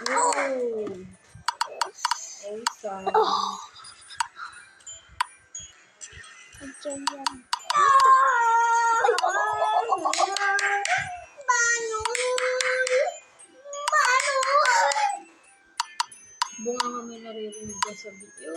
Oh. Elsa. Bunga kami naririnig ka sa video.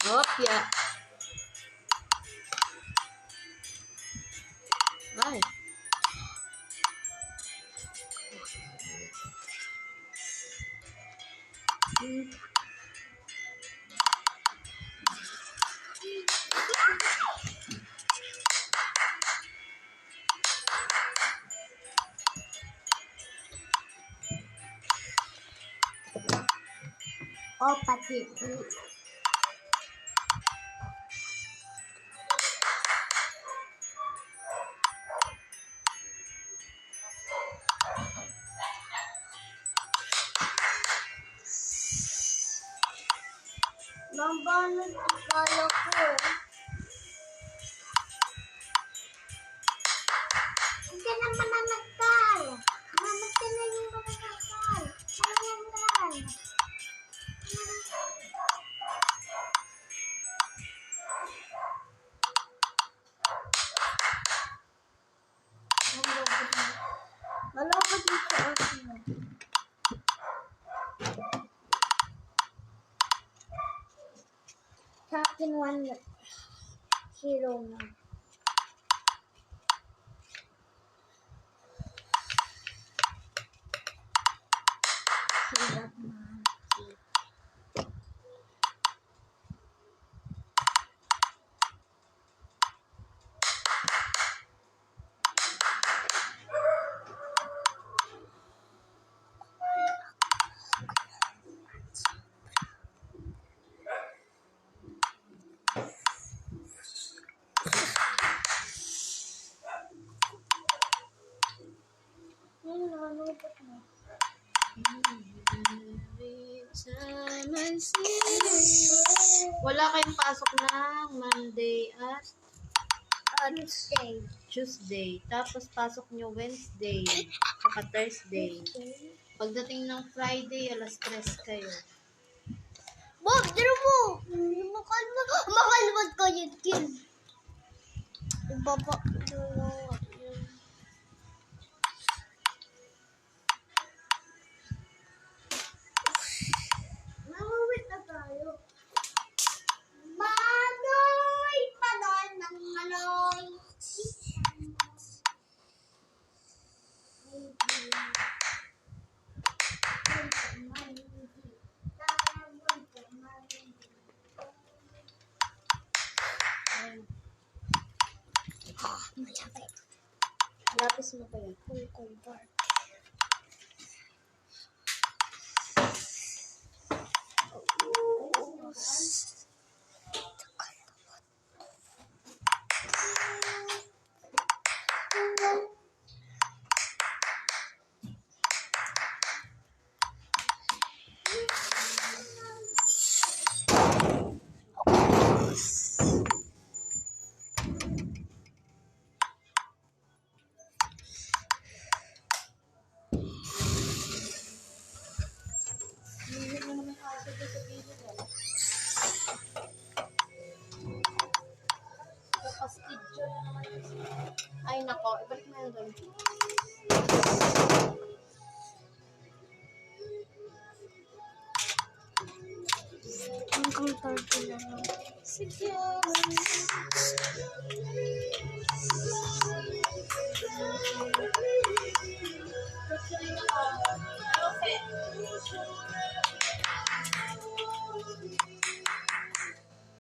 Opya. Ay. Oh, pati. Mambanat kala ko. Hindi naman na nagkal. Mamatay na yung mga nagkal. Malanggal. Malapit din sa akin. Sa akin 1-0 na. Hirap na. Wala kayong pasok ng Monday at Tuesday. Tapos pasok nyo Wednesday saka Thursday. Pagdating ng Friday, alas 3 kayo. Bob, dito mo! Makalmad ko yun, Kim. Baba. Mawawit na tayo. Manoy! Manoy ng manoy! Lapis mo pa yan. Ay nako, ibalik mo yan doon. Hanggang 30 na lang. Sige. Okay.